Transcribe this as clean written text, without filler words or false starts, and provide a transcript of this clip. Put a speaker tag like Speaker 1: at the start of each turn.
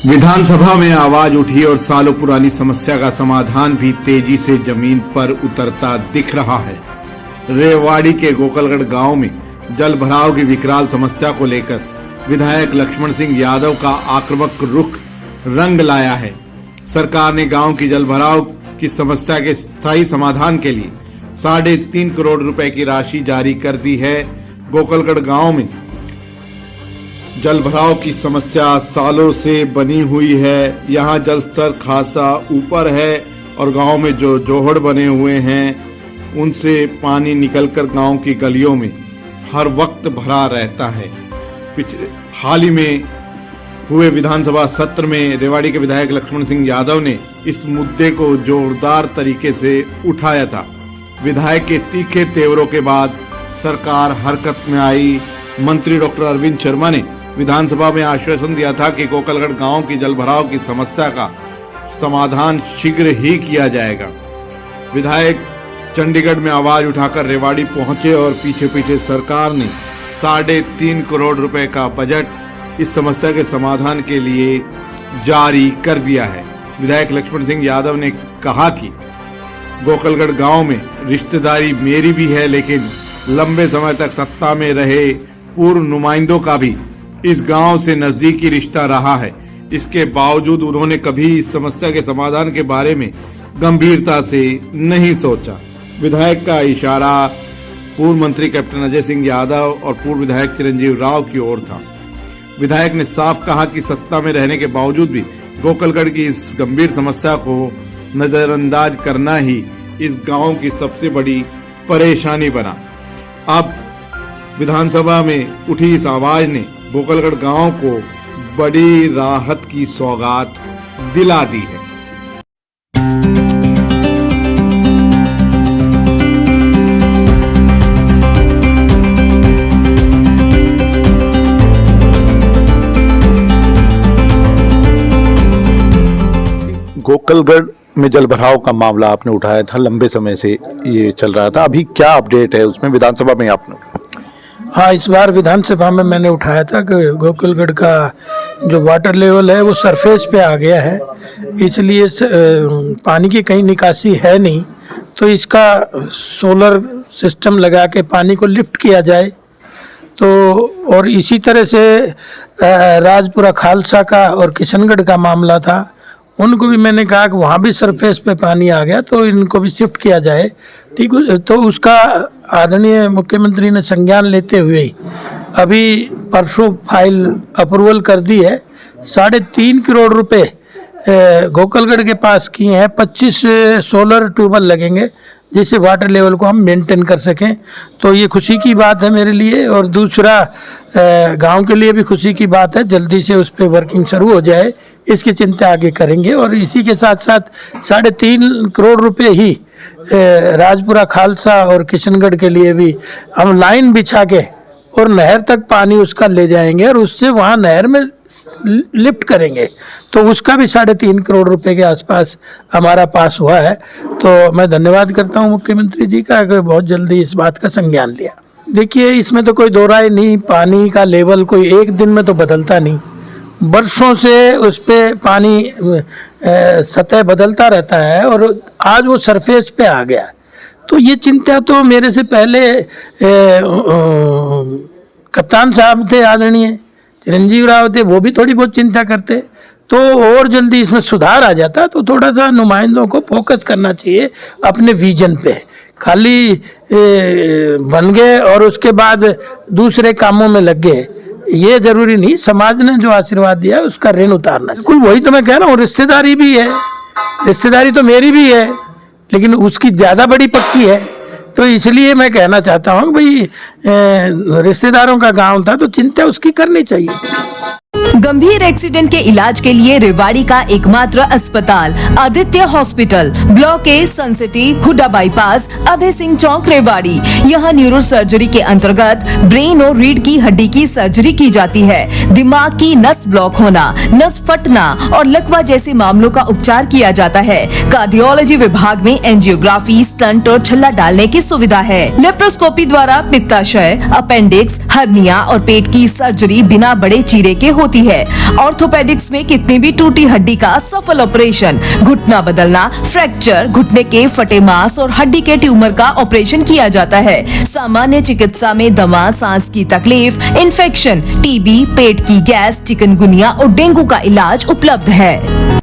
Speaker 1: विधानसभा में आवाज उठी और सालों पुरानी समस्या का समाधान भी तेजी से जमीन पर उतरता दिख रहा है। रेवाड़ी के गोकलगढ़ गांव में जल भराव की विकराल समस्या को लेकर विधायक लक्ष्मण सिंह यादव का आक्रामक रुख रंग लाया है। सरकार ने गांव की जल भराव की समस्या के स्थायी समाधान के लिए 3.5 करोड़ रुपए की राशि जारी कर दी है। गोकलगढ़ गांव में जल भराव की समस्या सालों से बनी हुई है। यहाँ जल स्तर खासा ऊपर है और गांव में जो जोहड़ बने हुए हैं उनसे पानी निकलकर गांव की गलियों में हर वक्त भरा रहता है। हाल ही में हुए विधानसभा सत्र में रेवाड़ी के विधायक लक्ष्मण सिंह यादव ने इस मुद्दे को जोरदार तरीके से उठाया था। विधायक के तीखे तेवरों के बाद सरकार हरकत में आई। मंत्री डॉक्टर अरविंद शर्मा ने विधानसभा में आश्वासन दिया था कि गोकलगढ़ गांव की जल भराव की समस्या का समाधान शीघ्र ही किया जाएगा। विधायक चंडीगढ़ में आवाज उठाकर रेवाड़ी पहुंचे और पीछे पीछे सरकार ने 3.5 करोड़ रुपए का बजट इस समस्या के समाधान के लिए जारी कर दिया है। विधायक लक्ष्मण सिंह यादव ने कहा कि गोकलगढ़ गांव में रिश्तेदारी मेरी भी है, लेकिन लंबे समय तक सत्ता में रहे पूर्व नुमाइंदों का भी इस गांव से नजदीकी रिश्ता रहा है। इसके बावजूद उन्होंने कभी इस समस्या के समाधान के बारे में गंभीरता से नहीं सोचा। विधायक का इशारा पूर्व मंत्री कैप्टन अजय सिंह यादव और पूर्व विधायक चिरंजीव राव की ओर था। विधायक ने साफ कहा कि सत्ता में रहने के बावजूद भी गोकलगढ़ की इस गंभीर समस्या को नजरअंदाज करना ही इस गांव की सबसे बड़ी परेशानी बना। अब विधानसभा में उठी इस आवाज ने गोकलगढ़ गांव को बड़ी राहत की सौगात दिला दी है।
Speaker 2: गोकलगढ़ में जल भराव का मामला आपने उठाया था, लंबे समय से ये चल रहा था। अभी क्या अपडेट है उसमें विधानसभा में आपने?
Speaker 3: हाँ, इस बार विधानसभा में मैंने उठाया था कि गोकलगढ़ का जो वाटर लेवल है वो सरफेस पे आ गया है, इसलिए पानी की कहीं निकासी है नहीं, तो इसका सोलर सिस्टम लगा के पानी को लिफ्ट किया जाए। तो और इसी तरह से राजपुरा खालसा का और किशनगढ़ का मामला था, उनको भी मैंने कहा कि वहाँ भी सरफेस पे पानी आ गया तो इनको भी शिफ्ट किया जाए। ठीक, तो उसका आदरणीय मुख्यमंत्री ने संज्ञान लेते हुए अभी परसों फाइल अप्रूवल कर दी है। 3.5 करोड़ रुपए गोकलगढ़ के पास किए हैं। 25 सोलर ट्यूबवेल लगेंगे जिससे वाटर लेवल को हम मेंटेन कर सकें। तो ये खुशी की बात है मेरे लिए, और दूसरा गांव के लिए भी खुशी की बात है। जल्दी से उस पर वर्किंग शुरू हो जाए, इसकी चिंता आगे करेंगे। और इसी के साथ साथ 3.5 करोड़ रुपए ही राजपुरा खालसा और किशनगढ़ के लिए भी हम लाइन बिछा के और नहर तक पानी उसका ले जाएंगे और उससे वहाँ नहर में लिफ्ट करेंगे। तो उसका भी 3.5 करोड़ रुपए के आसपास हमारा पास हुआ है। तो मैं धन्यवाद करता हूँ मुख्यमंत्री जी का कि बहुत जल्दी इस बात का संज्ञान लिया। देखिए, इसमें तो कोई दो राय नहीं, पानी का लेवल कोई एक दिन में तो बदलता नहीं, बरसों से उस पे पानी सतह बदलता रहता है और आज वो सरफेस पे आ गया। तो ये चिंता तो मेरे से पहले कप्तान साहब थे आदरणीय चिरंजीव राव थे, वो भी थोड़ी बहुत चिंता करते, तो और जल्दी इसमें सुधार आ जाता। तो थोड़ा सा नुमाइंदों को फोकस करना चाहिए अपने विजन पे, खाली बन गए और उसके बाद दूसरे कामों में लग गए, ये जरूरी नहीं। समाज ने जो आशीर्वाद दिया है उसका ऋण उतारना। बिल्कुल वही तो मैं कह रहा हूँ, रिश्तेदारी भी है, रिश्तेदारी तो मेरी भी है, लेकिन उसकी ज़्यादा बड़ी पक्की है। तो इसलिए मैं कहना चाहता हूँ भाई, रिश्तेदारों का गांव था तो चिंता उसकी करनी चाहिए।
Speaker 4: गंभीर एक्सीडेंट के इलाज के लिए रेवाड़ी का एकमात्र अस्पताल Aditya hospital, block A, sun city, HUDA bypass, Abhay Singh Chowk, Rewari. यहाँ न्यूरो सर्जरी के अंतर्गत ब्रेन और रीढ़ की हड्डी की सर्जरी की जाती है। दिमाग की नस ब्लॉक होना, नस फटना और लकवा जैसे मामलों का उपचार किया जाता है। कार्डियोलॉजी विभाग में एंजियोग्राफी, स्टंट और छल्ला डालने की सुविधा है। लेप्रोस्कोपी द्वारा पित्ताशय, अपेंडिक्स, हर्निया और पेट की सर्जरी बिना बड़े चीरे के होती है। है। ऑर्थोपेडिक्स में कितनी भी टूटी हड्डी का सफल ऑपरेशन, घुटना बदलना, फ्रैक्चर, घुटने के फटे मांस और हड्डी के ट्यूमर का ऑपरेशन किया जाता है। सामान्य चिकित्सा में दमा, सांस की तकलीफ, इन्फेक्शन, टीबी, पेट की गैस, चिकनगुनिया और डेंगू का इलाज उपलब्ध है।